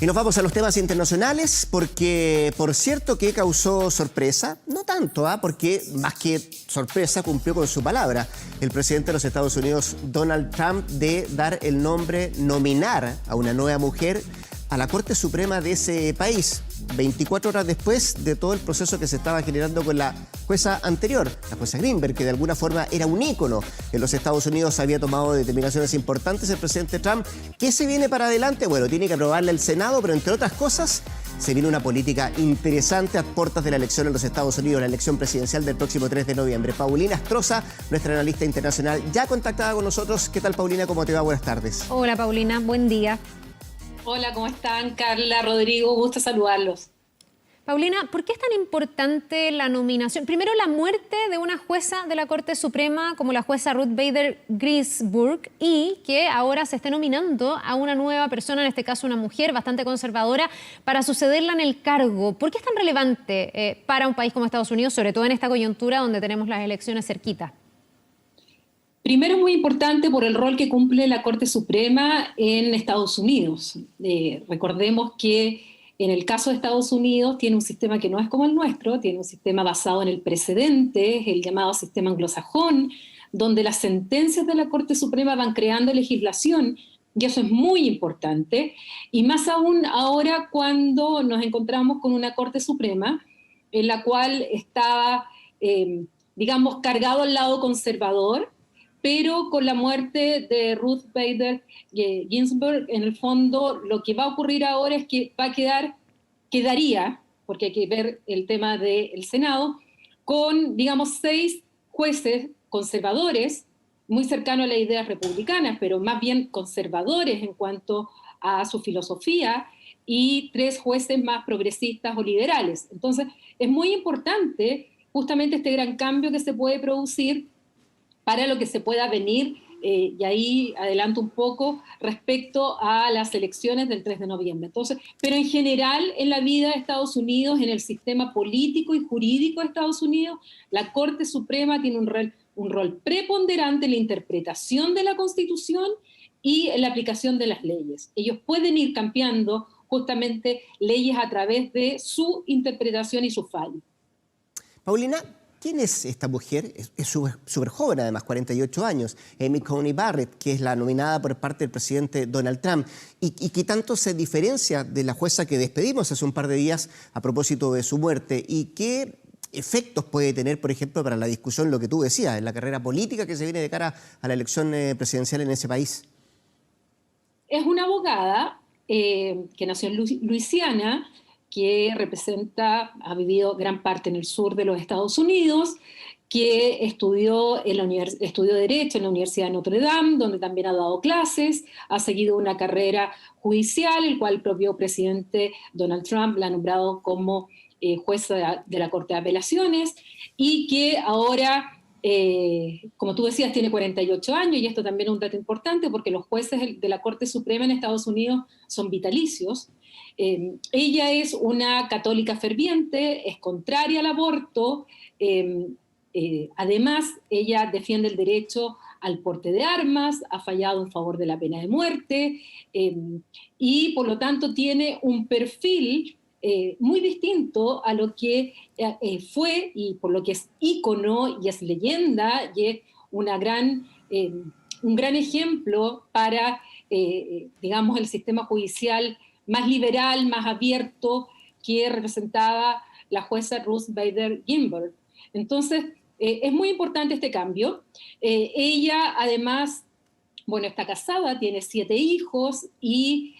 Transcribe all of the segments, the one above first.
Y nos vamos a los temas internacionales porque, por cierto, que causó sorpresa, no tanto, porque más que sorpresa cumplió con su palabra. El presidente de los Estados Unidos, Donald Trump, de dar el nombre, nominar a una nueva mujer a la Corte Suprema de ese país, 24 horas después de todo el proceso que se estaba generando con la jueza anterior, la jueza Greenberg, que de alguna forma era un ícono en los Estados Unidos, había tomado determinaciones importantes el presidente Trump. ¿Qué se viene para adelante? Bueno, tiene que aprobarla el Senado, pero entre otras cosas, se viene una política interesante a puertas de la elección en los Estados Unidos, la elección presidencial del próximo 3 de noviembre. Paulina Astroza, nuestra analista internacional, ya contactada con nosotros. ¿Qué tal, Paulina? ¿Cómo te va? Buenas tardes. Hola, Paulina. Buen día. Hola, ¿cómo están? Carla, Rodrigo, gusto saludarlos. Paulina, ¿por qué es tan importante la nominación? Primero, la muerte de una jueza de la Corte Suprema como la jueza Ruth Bader Ginsburg, y que ahora se esté nominando a una nueva persona, en este caso una mujer bastante conservadora, para sucederla en el cargo. ¿Por qué es tan relevante para un país como Estados Unidos, sobre todo en esta coyuntura donde tenemos las elecciones cerquita? Primero, es muy importante por el rol que cumple la Corte Suprema en Estados Unidos. Recordemos que en el caso de Estados Unidos tiene un sistema que no es como el nuestro, tiene un sistema basado en el precedente, el llamado sistema anglosajón, donde las sentencias de la Corte Suprema van creando legislación, y eso es muy importante, y más aún ahora cuando nos encontramos con una Corte Suprema en la cual estaba, digamos, cargado al lado conservador, pero con la muerte de Ruth Bader Ginsburg, en el fondo lo que va a ocurrir ahora es que quedaría, porque hay que ver el tema del Senado, con, digamos, 6 jueces conservadores, muy cercanos a las ideas republicanas, pero más bien conservadores en cuanto a su filosofía, y 3 jueces más progresistas o liberales. Entonces, es muy importante justamente este gran cambio que se puede producir para lo que se pueda venir, y ahí adelanto un poco, respecto a las elecciones del 3 de noviembre. Entonces, pero en general, en la vida de Estados Unidos, en el sistema político y jurídico de Estados Unidos, la Corte Suprema tiene un rol preponderante en la interpretación de la Constitución y en la aplicación de las leyes. Ellos pueden ir cambiando justamente leyes a través de su interpretación y su fallo. Paulina, ¿quién es esta mujer? Es súper joven, además, 48 años. Amy Coney Barrett, que es la nominada por parte del presidente Donald Trump. ¿Y qué tanto se diferencia de la jueza que despedimos hace un par de días a propósito de su muerte? ¿Y qué efectos puede tener, por ejemplo, para la discusión, lo que tú decías, en la carrera política que se viene de cara a la elección presidencial en ese país? Es una abogada que nació en Luisiana, que ha vivido gran parte en el sur de los Estados Unidos, que estudió Derecho en la Universidad de Notre Dame, donde también ha dado clases, ha seguido una carrera judicial, el cual el propio presidente Donald Trump la ha nombrado como jueza de la Corte de Apelaciones, y que ahora, como tú decías, tiene 48 años, y esto también es un dato importante porque los jueces de la Corte Suprema en Estados Unidos son vitalicios. Ella es una católica ferviente, es contraria al aborto, además ella defiende el derecho al porte de armas, ha fallado en favor de la pena de muerte, y por lo tanto tiene un perfil muy distinto a lo que fue, y por lo que es ícono y es leyenda, y es un gran ejemplo para, digamos, el sistema judicial más liberal, más abierto, que representaba la jueza Ruth Bader Ginsburg. Entonces, es muy importante este cambio. Ella, además, bueno, está casada, tiene 7 hijos y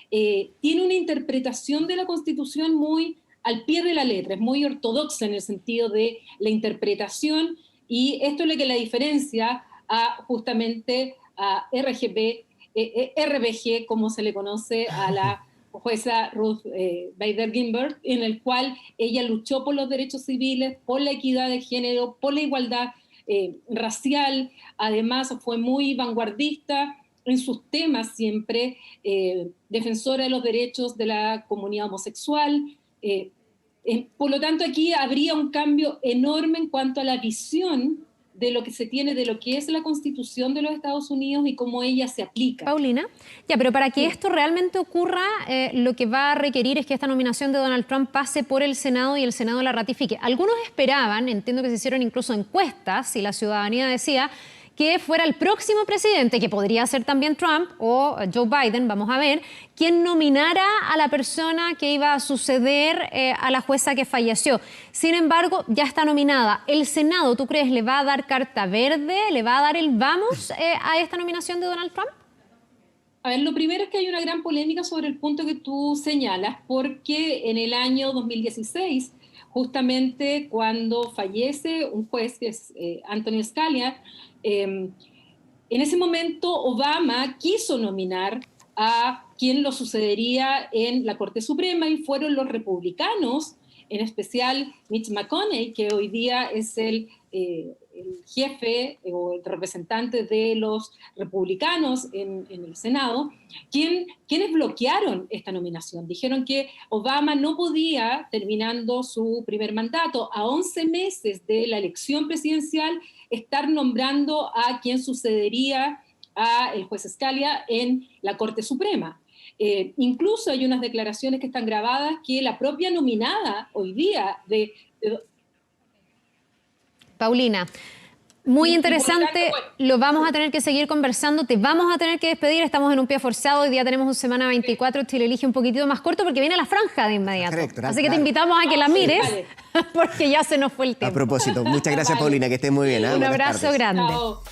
tiene una interpretación de la Constitución muy al pie de la letra, es muy ortodoxa en el sentido de la interpretación, y esto es lo que la diferencia justamente a RBG, como se le conoce a la jueza Ruth Bader Ginsburg, en el cual ella luchó por los derechos civiles, por la equidad de género, por la igualdad racial. Además fue muy vanguardista en sus temas siempre, defensora de los derechos de la comunidad homosexual. Por lo tanto, aquí habría un cambio enorme en cuanto a la visión de lo que se tiene, de lo que es la Constitución de los Estados Unidos y cómo ella se aplica. Paulina, ya, pero para que esto realmente ocurra, lo que va a requerir es que esta nominación de Donald Trump pase por el Senado y el Senado la ratifique. Algunos esperaban, entiendo que se hicieron incluso encuestas, y la ciudadanía decía que fuera el próximo presidente, que podría ser también Trump o Joe Biden, vamos a ver, quien nominara a la persona que iba a suceder a la jueza que falleció. Sin embargo, ya está nominada. ¿El Senado, tú crees, le va a dar carta verde, le va a dar el vamos a esta nominación de Donald Trump? A ver, lo primero es que hay una gran polémica sobre el punto que tú señalas, porque en el año 2016, justamente cuando fallece un juez, que es Anthony Scalia, en ese momento Obama quiso nominar a quien lo sucedería en la Corte Suprema y fueron los republicanos, en especial Mitch McConnell, que hoy día es el jefe o el representante de los republicanos en el Senado, quienes bloquearon esta nominación. Dijeron que Obama no podía, terminando su primer mandato, a 11 meses de la elección presidencial, estar nombrando a quien sucedería a el juez Scalia en la Corte Suprema. Incluso hay unas declaraciones que están grabadas que la propia nominada hoy día Paulina, muy interesante, lo vamos a tener que seguir conversando, te vamos a tener que despedir, estamos en un pie forzado, hoy día tenemos un Semana 24, Chile Elige un poquitito más corto porque viene la franja de inmediato. Correcto, así que te invitamos a que la mires porque ya se nos fue el tiempo. A propósito, muchas gracias Paulina, que estés muy bien. Un abrazo grande. Chao.